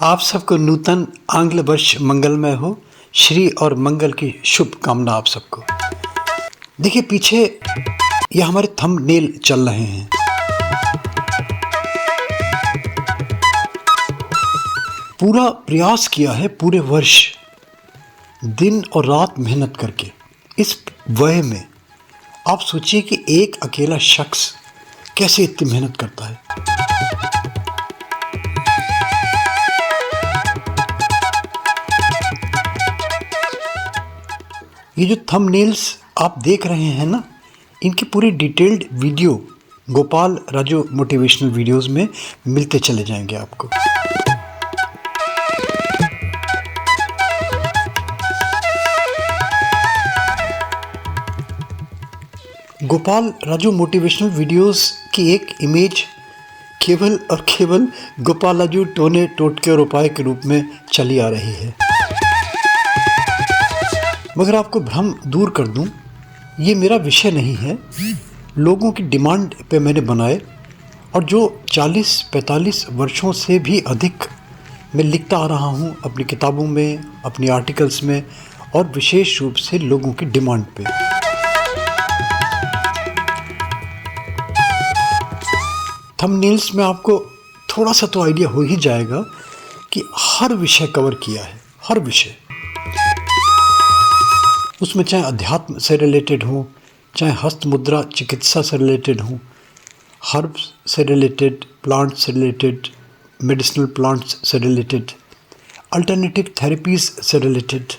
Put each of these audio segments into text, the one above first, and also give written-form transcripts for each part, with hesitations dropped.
आप सबको नूतन आंग्ल वर्ष मंगलमय हो। श्री और मंगल की शुभ कामना आप सबको। देखिए पीछे ये हमारे थंबनेल चल रहे हैं। पूरा प्रयास किया है पूरे वर्ष, दिन और रात मेहनत करके। इस वय में आप सोचिए कि एक अकेला शख्स कैसे इतनी मेहनत करता है। ये जो थंबनेल्स आप देख रहे हैं ना, इनकी पूरी detailed video Gopal Raju motivational videos में मिलते चले जाएंगे आपको। गोपाल राजू मोटिवेशनल वीडियोस की एक इमेज केवल और केवल गोपाल राजू टोने टोटके और उपाय के रूप में चली आ रही है। मगर आपको भ्रम दूर कर दूं, ये मेरा विषय नहीं है। लोगों की डिमांड पे मैंने बनाए, और जो 40-45 वर्षों से भी अधिक मैं लिखता आ रहा हूँ अपनी किताबों में, अपनी आर्टिकल्स में, और विशेष रूप से लोगों की डिमांड पे। थंबनेल्स में आपको थोड़ा सा तो आइडिया हो ही जाएगा कि हर विषय कवर किया है, हर विषय। उसमें चाहे अध्यात्म से रिलेटेड हो, चाहे हस्त मुद्रा चिकित्सा से रिलेटेड हो, हर्ब्स से रिलेटेड, प्लांट्स से रिलेटेड, मेडिसिनल प्लांट्स से रिलेटेड, अल्टरनेटिव थेरेपीज से रिलेटेड।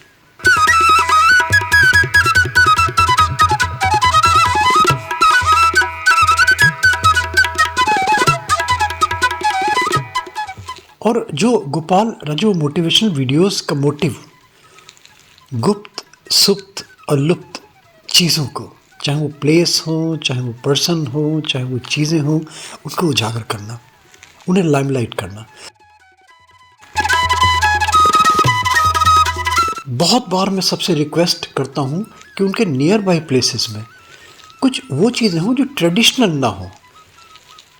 और जो गोपाल राजू मोटिवेशनल वीडियोस का मोटिव गुप्त, सुप्त और लुप्त चीज़ों को, चाहे वो प्लेस हो, चाहे वो पर्सन हो, चाहे वो चीज़ें हो, उनको उजागर करना, उन्हें लाइमलाइट करना। बहुत बार मैं सबसे रिक्वेस्ट करता हूँ कि उनके नियर बाई प्लेसेस में कुछ वो चीज़ें हों जो ट्रेडिशनल ना हो।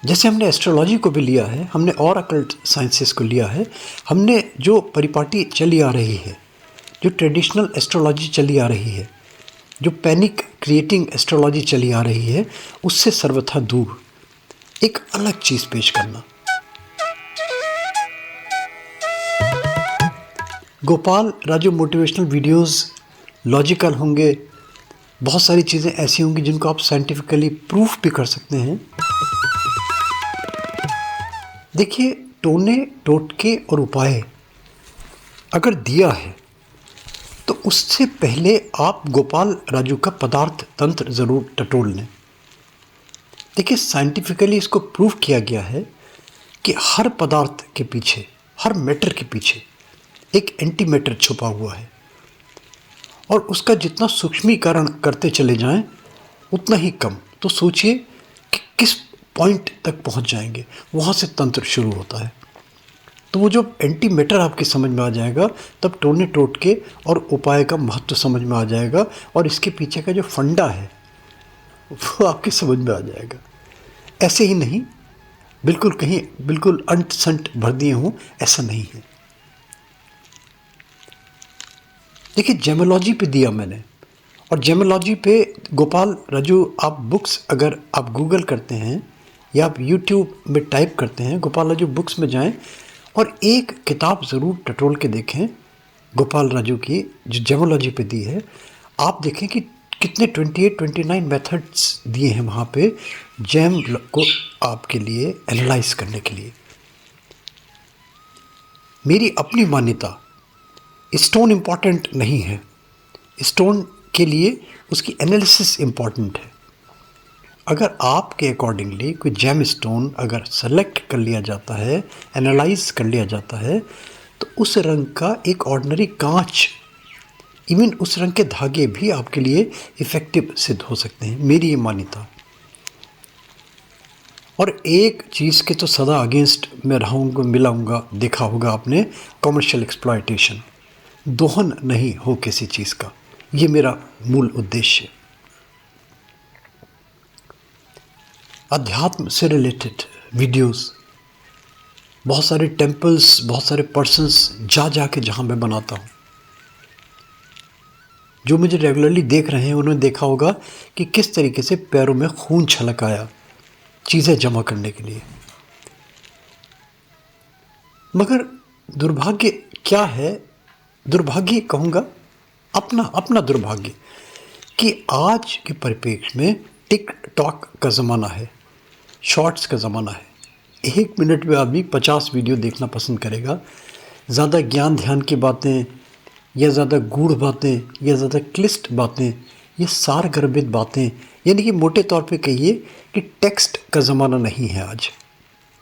जैसे हमने एस्ट्रोलॉजी को भी लिया है, हमने और अकल्ट साइंसेस को लिया है, हमने जो परिपाटी चली आ रही है, जो ट्रेडिशनल एस्ट्रोलॉजी चली आ रही है, जो पैनिक क्रिएटिंग एस्ट्रोलॉजी चली आ रही है, उससे सर्वथा दूर एक अलग चीज़ पेश करना। Gopal Raju motivational videos logical होंगे, बहुत सारी चीज़ें ऐसी होंगी जिनको आप साइंटिफिकली प्रूफ भी कर सकते हैं। देखिए, टोने टोटके और उपाय अगर दिया है तो उससे पहले आप गोपाल राजू का पदार्थ तंत्र ज़रूर टटोल लें। देखिए, साइंटिफिकली इसको प्रूव किया गया है कि हर पदार्थ के पीछे, हर मैटर के पीछे एक एंटी मैटर छुपा हुआ है, और उसका जितना सूक्ष्मीकरण करते चले जाएं उतना ही कम। तो सोचिए कि किस पॉइंट तक पहुंच जाएंगे, वहाँ से तंत्र शुरू होता है। तो वो जो एंटी मैटर आपकी समझ में आ जाएगा, तब टोने टोटके और उपाय का महत्व समझ में आ जाएगा, और इसके पीछे का जो फंडा है वो आपकी समझ में आ जाएगा। ऐसे ही नहीं, बिल्कुल कहीं बिल्कुल अंट संट भर दिए हों, ऐसा नहीं है। देखिए, जेमोलॉजी पे दिया मैंने, और जेमोलॉजी पे गोपाल राजू, आप बुक्स अगर आप गूगल करते हैं या आप यूट्यूब में टाइप करते हैं गोपाल राजू बुक्स में जाएं, और एक किताब ज़रूर टटोल के देखें गोपाल राजू की जो जेमोलॉजी पे दी है। आप देखें कि कितने 28-29 मेथड्स दिए हैं वहाँ पे जैम को आपके लिए एनालाइज करने के लिए। मेरी अपनी मान्यता, स्टोन इम्पॉर्टेंट नहीं है, स्टोन के लिए उसकी एनालिसिस इम्पॉर्टेंट है। अगर आपके अकॉर्डिंगली कोई जेम स्टोन अगर सेलेक्ट कर लिया जाता है, एनालाइज कर लिया जाता है, तो उस रंग का एक ऑर्डिनरी कांच, इवन उस रंग के धागे भी आपके लिए इफ़ेक्टिव सिद्ध हो सकते हैं, मेरी ये मान्यता। और एक चीज़ के तो सदा अगेंस्ट मैं रहूँगा, मिलाऊँगा, देखा होगा आपने, कॉमर्शियल एक्सप्लॉयटेशन, दोहन नहीं हो किसी चीज़ का, ये मेरा मूल उद्देश्य। अध्यात्म से रिलेटेड वीडियोस, बहुत सारे टेम्पल्स, बहुत सारे पर्सन्स जा जा के जहाँ मैं बनाता हूँ, जो मुझे रेगुलरली देख रहे हैं उन्होंने देखा होगा कि किस तरीके से पैरों में खून छलक आया चीज़ें जमा करने के लिए। मगर दुर्भाग्य क्या है, दुर्भाग्य कहूँगा, अपना अपना दुर्भाग्य, कि आज के परिप्रेक्ष्य में टिक टॉक का ज़माना है, शॉर्ट्स का ज़माना है। 1 मिनट में आदमी 50 वीडियो देखना पसंद करेगा। ज़्यादा ज्ञान ध्यान की बातें या ज़्यादा गूढ़ बातें या ज़्यादा क्लिष्ट बातें, ये सारगर्भित बातें, यानी कि मोटे तौर पे कहिए कि टेक्स्ट का ज़माना नहीं है आज।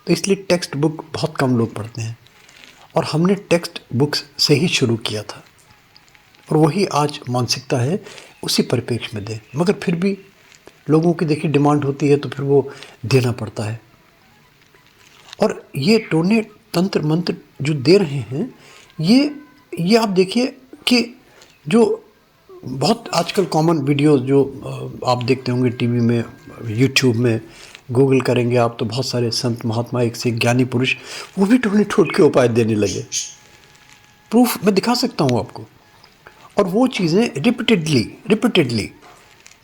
तो इसलिए टेक्स्ट बुक बहुत कम लोग पढ़ते हैं, और हमने टेक्स्ट बुक्स से ही शुरू किया था, और वही आज मानसिकता है, उसी परिप्रेक्ष्य में दें। मगर फिर भी लोगों की देखिए डिमांड होती है तो फिर वो देना पड़ता है। और ये टोने तंत्र मंत्र जो दे रहे हैं, ये आप देखिए कि जो बहुत आजकल कॉमन वीडियोस जो आप देखते होंगे टीवी में, यूट्यूब में, गूगल करेंगे आप तो बहुत सारे संत महात्मा, एक से एक ज्ञानी पुरुष, वो भी टोने टोट के उपाय देने लगे। प्रूफ मैं दिखा सकता हूँ आपको। और वो चीज़ें रिपीटेडली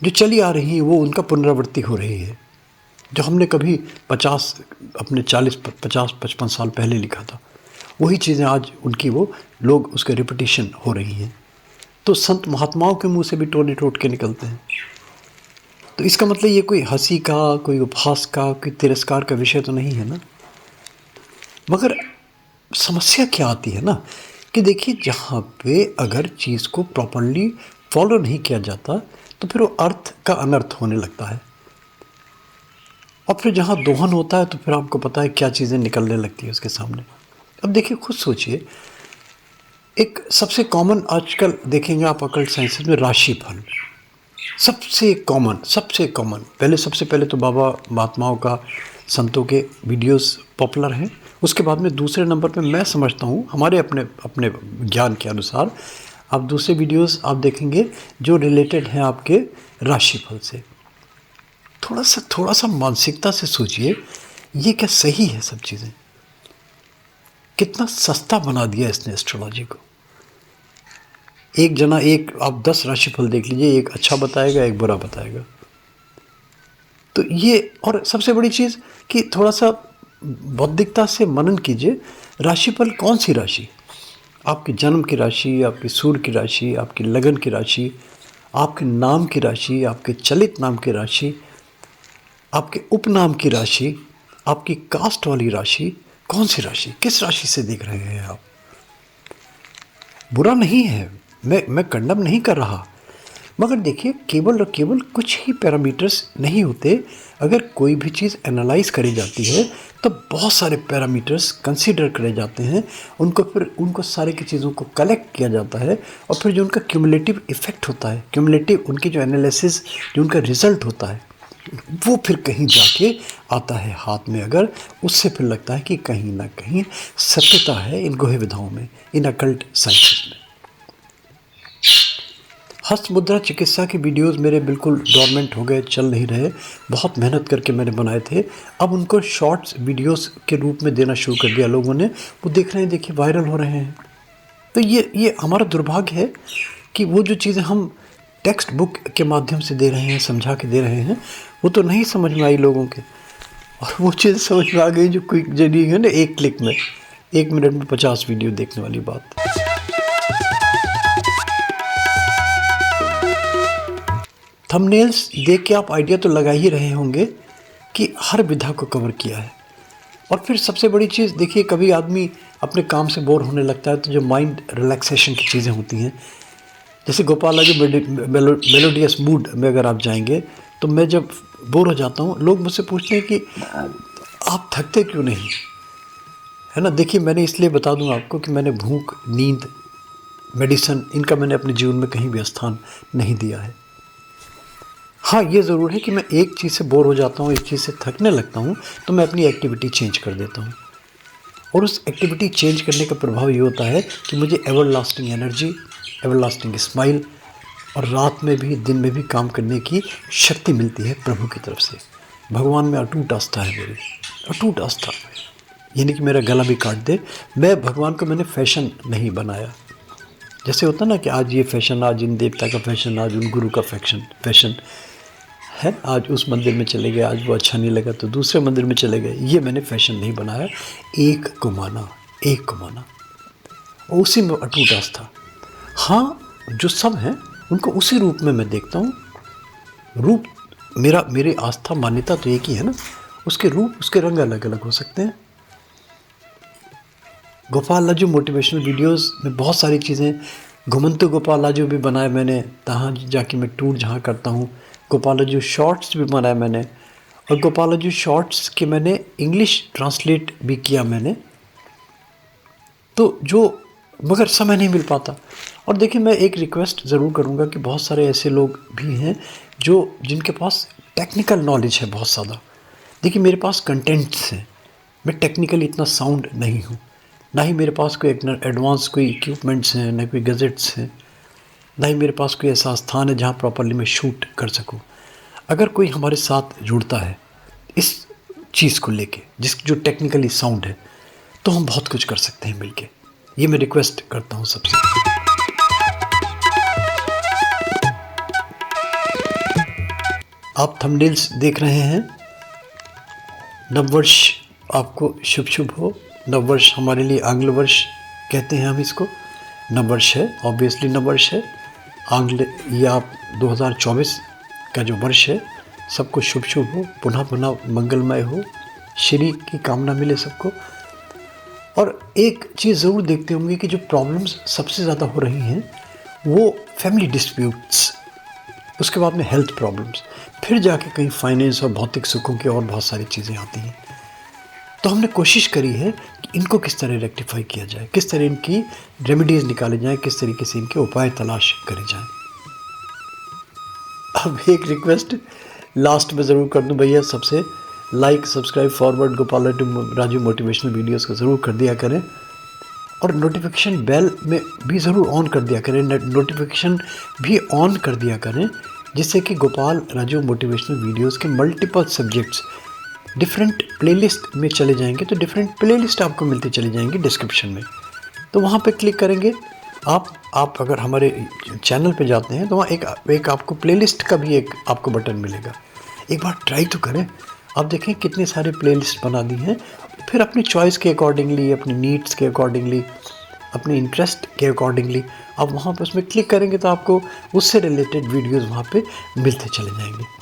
जो चली आ रही हैं, वो उनका पुनरावृत्ति हो रही है। जो हमने कभी 40-50 साल पहले लिखा था, वही चीज़ें आज उनकी वो लोग उसके रिपीटिशन हो रही हैं। तो संत महात्माओं के मुंह से भी टोने टोट के निकलते हैं। तो इसका मतलब ये कोई हंसी का, कोई उपहास का, कोई तिरस्कार का विषय तो नहीं है ना। मगर समस्या क्या आती है ना, कि देखिए जहाँ पे अगर चीज़ को प्रॉपरली फॉलो नहीं किया जाता तो फिर वो अर्थ का अनर्थ होने लगता है, और फिर जहाँ दोहन होता है तो फिर आपको पता है क्या चीज़ें निकलने लगती है उसके सामने। अब देखिए, खुद सोचिए, एक सबसे कॉमन आजकल देखेंगे आप अकल्ट साइंसेस में राशिफल, सबसे कॉमन सबसे पहले तो बाबा महात्माओं का, संतों के वीडियोस पॉपुलर हैं। उसके बाद में दूसरे नंबर पे मैं समझता हूँ, हमारे अपने ज्ञान के अनुसार, आप दूसरे वीडियोस आप देखेंगे जो रिलेटेड हैं आपके राशिफल से। थोड़ा सा मानसिकता से सोचिए, ये क्या सही है सब चीज़ें? कितना सस्ता बना दिया इसने एस्ट्रोलॉजी को। आप 10 राशिफल देख लीजिए, एक अच्छा बताएगा, एक बुरा बताएगा। तो ये, और सबसे बड़ी चीज़ कि थोड़ा सा बौद्धिकता से मनन कीजिए, राशिफल कौन सी राशि? आपके जन्म की राशि, आपकी सूर्य की राशि, आपकी लगन की राशि, आपके नाम की राशि, आपके चलित नाम की राशि, आपके उपनाम की राशि, आपकी कास्ट वाली राशि, कौन सी राशि, किस राशि से देख रहे हैं आप? बुरा नहीं है, मैं कंडम नहीं कर रहा, मगर देखिए केवल और केवल कुछ ही पैरामीटर्स नहीं होते। अगर कोई भी चीज़ एनालाइज करी जाती है तो बहुत सारे पैरामीटर्स कंसीडर करे जाते हैं, उनको सारे की चीज़ों को कलेक्ट किया जाता है, और फिर जो उनका क्यूमुलेटिव इफ़ेक्ट होता है, क्यूमुलेटिव उनकी जो एनालिसिस, जो उनका रिज़ल्ट होता है, वो फिर कहीं जाके आता है हाथ में। अगर उससे फिर लगता है कि कहीं ना कहीं सत्यता है इन गुह्य विधाओं में, इन अकल्ट साइंसेस में। हस्त मुद्रा चिकित्सा के वीडियोस मेरे बिल्कुल डोरमेंट हो गए, चल नहीं रहे। बहुत मेहनत करके मैंने बनाए थे, अब उनको शॉर्ट्स वीडियोस के रूप में देना शुरू कर दिया लोगों ने। वो देख रहे हैं, देखिए वायरल हो रहे हैं। तो ये हमारा दुर्भाग्य है कि वो जो चीज़ें हम टेक्स्ट बुक के माध्यम से दे रहे हैं, समझा के दे रहे हैं, वो तो नहीं समझ में आई लोगों के, और वो चीज़ समझ में आ गई जो क्विक जर्नी है ना, 1 क्लिक में, 1 मिनट में 50 वीडियो देखने वाली बात। थंबनेल्स देख के आप आइडिया तो लगा ही रहे होंगे कि हर विधा को कवर किया है। और फिर सबसे बड़ी चीज़ देखिए, कभी आदमी अपने काम से बोर होने लगता है तो जो माइंड रिलैक्सेशन की चीज़ें होती हैं, जैसे गोपाला जी मेलोडियस मूड में अगर आप जाएंगे, तो मैं जब बोर हो जाता हूँ, लोग मुझसे पूछते हैं कि आप थकते क्यों नहीं, है ना। देखिए, मैंने इसलिए बता दूँ आपको कि मैंने भूख, नींद, मेडिसिन, इनका मैंने अपने जीवन में कहीं भी स्थान नहीं दिया है। हाँ, ये ज़रूर है कि मैं एक चीज़ से बोर हो जाता हूँ, एक चीज़ से थकने लगता हूँ, तो मैं अपनी एक्टिविटी चेंज कर देता हूँ, और उस एक्टिविटी चेंज करने का प्रभाव ये होता है कि मुझे एवरलास्टिंग एनर्जी, एवरलास्टिंग स्माइल, और रात में भी दिन में भी काम करने की शक्ति मिलती है प्रभु की तरफ से। भगवान में अटूट आस्था है मेरी, अटूट आस्था। यानी कि मेरा गला भी काट दे। मैं भगवान को मैंने फैशन नहीं बनाया। जैसे होता ना कि आज ये फैशन, आज इन देवता का फैशन, आज उन गुरु का फैशन है, आज उस मंदिर में चले गए, आज वो अच्छा नहीं लगा तो दूसरे मंदिर में चले गए। ये मैंने फैशन नहीं बनाया। एक को माना, एक को माना और उसी में अटूट आस्था। हाँ, जो सब हैं उनको उसी रूप में मैं देखता हूँ। रूप मेरी आस्था मान्यता तो एक ही है ना, उसके रूप, उसके रंग अलग अलग हो सकते हैं। गोपाल लाजू मोटिवेशनल वीडियोस में बहुत सारी चीज़ें, घुमंतु गोपाल लाजू भी बनाए मैंने, तहाँ जाके मैं टूर जहाँ करता हूँ। गोपाल लाजू शॉर्ट्स भी बनाए मैंने, और गोपाल लाजू शॉर्ट्स के मैंने इंग्लिश ट्रांसलेट भी किया मैंने। तो जो, मगर समय नहीं मिल पाता। और देखिए, मैं एक रिक्वेस्ट ज़रूर करूँगा कि बहुत सारे ऐसे लोग भी हैं जिनके पास टेक्निकल नॉलेज है बहुत ज़्यादा। देखिए, मेरे पास कंटेंट्स हैं, मैं टेक्निकली इतना साउंड नहीं हूँ, ना ही मेरे पास कोई एडवांस कोई इक्विपमेंट्स हैं, ना कोई गैजेट्स हैं, ना ही मेरे पास कोई ऐसा स्थान है जहाँ प्रॉपरली मैं शूट कर सकूँ। अगर कोई हमारे साथ जुड़ता है इस चीज़ को लेके, जो टेक्निकली साउंड है, तो हम बहुत कुछ कर सकते हैं मिलके। ये मैं रिक्वेस्ट करता हूँ सबसे। आप थंबनेल्स देख रहे हैं। नववर्ष आपको शुभ शुभ हो। नववर्ष हमारे लिए आंग्ल वर्ष कहते हैं हम इसको। नववर्ष है, ऑब्वियसली नववर्ष है आंग्ल, ये आप 2024 का जो वर्ष है, सबको शुभ शुभ हो, पुनः पुनः मंगलमय हो, श्री की कामना मिले सबको। और एक चीज़ ज़रूर देखते होंगे कि जो प्रॉब्लम्स सबसे ज़्यादा हो रही हैं वो फैमिली डिस्प्यूट्स, उसके बाद में हेल्थ प्रॉब्लम्स, फिर जाके कहीं फाइनेंस और भौतिक सुखों की और बहुत सारी चीज़ें आती हैं। तो हमने कोशिश करी है कि इनको किस तरह रेक्टिफाई किया जाए, किस तरह इनकी रेमेडीज़ निकाले जाएँ, किस तरीके से इनके उपाय तलाश करे जाएँ। अब एक रिक्वेस्ट लास्ट में ज़रूर कर दूं भैया सबसे, like subscribe forward Gopal Raju motivational videos को ज़रूर कर दिया करें, और नोटिफिकेशन बेल में भी ज़रूर ऑन कर दिया करें, नोटिफिकेशन भी ऑन कर दिया करें, जिससे कि गोपाल राजू मोटिवेशनल वीडियोस के मल्टीपल सब्जेक्ट्स डिफरेंट प्लेलिस्ट में चले जाएंगे। तो डिफरेंट प्लेलिस्ट आपको मिलती चली जाएंगी डिस्क्रिप्शन में, तो वहाँ पे क्लिक करेंगे आप अगर हमारे चैनल पे जाते हैं तो वहाँ एक आपको प्लेलिस्ट का भी एक आपको बटन मिलेगा। एक बार ट्राई तो करें, आप देखें कितने सारे प्लेलिस्ट बना दी हैं। फिर अपनी चॉइस के अकॉर्डिंगली, अपनी नीड्स के अकॉर्डिंगली, अपने इंटरेस्ट के अकॉर्डिंगली आप वहाँ पर उसमें क्लिक करेंगे तो आपको उससे रिलेटेड वीडियोस वहाँ पे मिलते चले जाएंगे।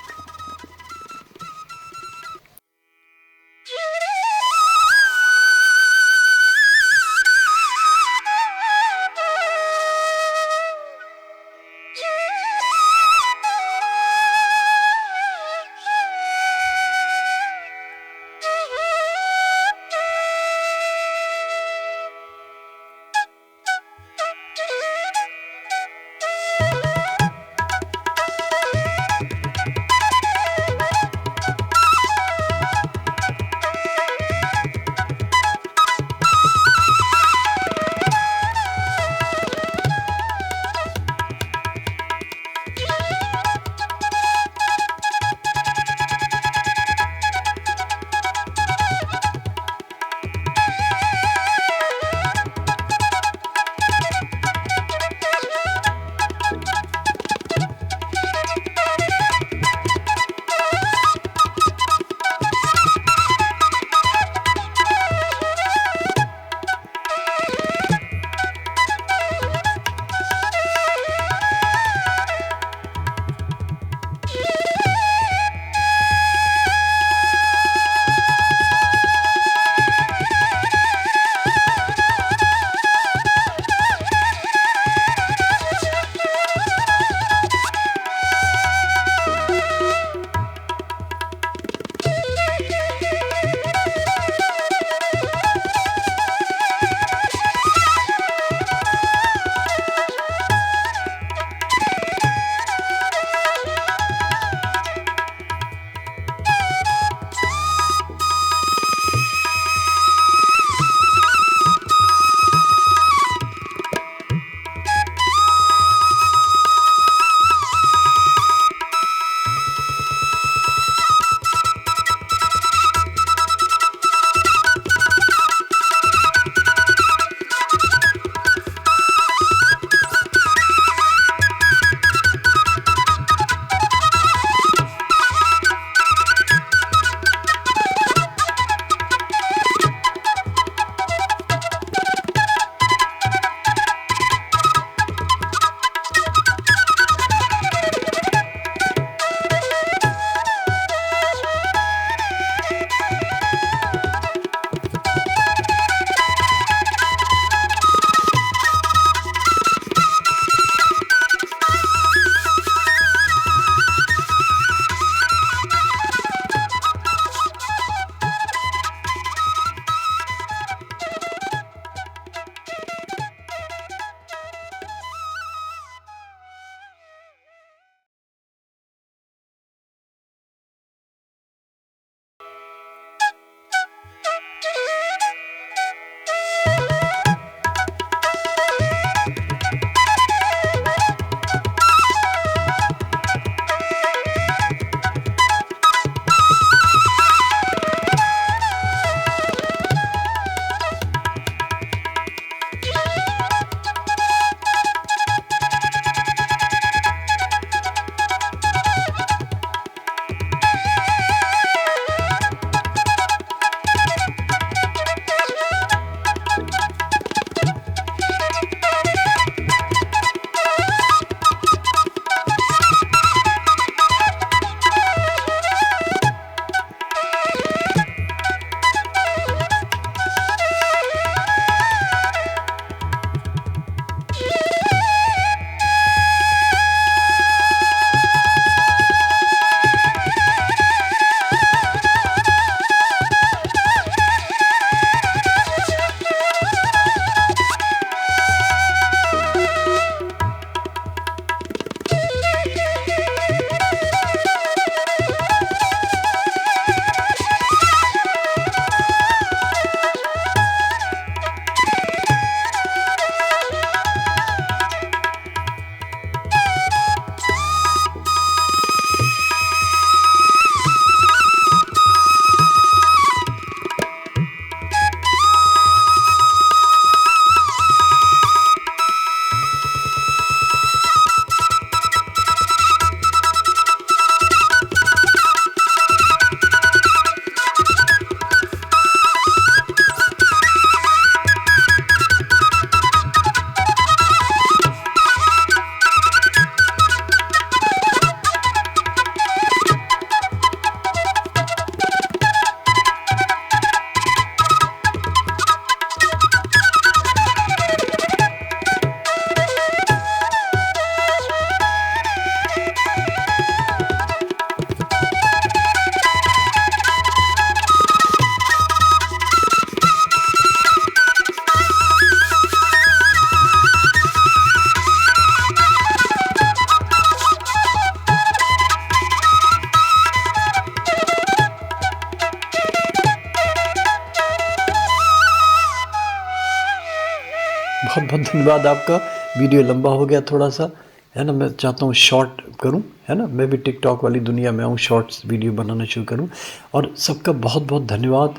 बहुत बहुत धन्यवाद आपका। वीडियो लंबा हो गया थोड़ा सा, है ना। मैं चाहता हूँ शॉर्ट करूँ, है ना। मैं भी टिकटॉक वाली दुनिया में हूँ, शॉर्ट्स वीडियो बनाना शुरू करूँ। और सबका बहुत बहुत धन्यवाद,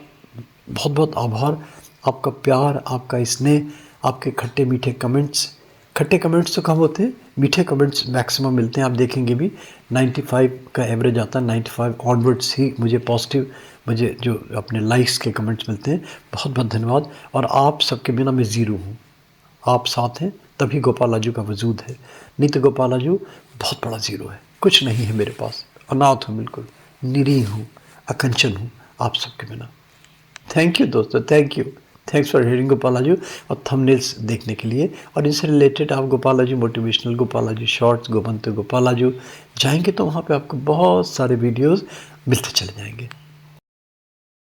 बहुत बहुत आभार। आपका प्यार, आपका स्नेह, आपके खट्टे मीठे कमेंट्स। खट्टे कमेंट्स तो कम होते हैं, मीठे कमेंट्स मैक्सिमम मिलते हैं। आप देखेंगे भी 95 का एवरेज आता है, 95 ऑनवर्ड्स ही मुझे पॉजिटिव, मुझे जो अपने लाइक्स के कमेंट्स मिलते हैं। बहुत बहुत धन्यवाद। और आप सबके बिना मैं ज़ीरो हूँ। आप साथ हैं तभी गोपालाजू का वजूद है, नहीं तो गोपालाजू बहुत बड़ा ज़ीरो है। कुछ नहीं है मेरे पास, अनाथ हूँ, बिल्कुल निरीह हूँ, अकंचन हूँ आप सबके बिना। थैंक यू दोस्तों, thank you. Thanks for hearing गोपालाजू और थंबनेल्स देखने के लिए। और इनसे रिलेटेड आप गोपालाजू मोटिवेशनल, गोपालाजू शॉर्ट्स, गोपंत गोपालाजू जाएंगे तो वहाँ पे आपको बहुत सारे वीडियोस मिलते चले जाएंगे।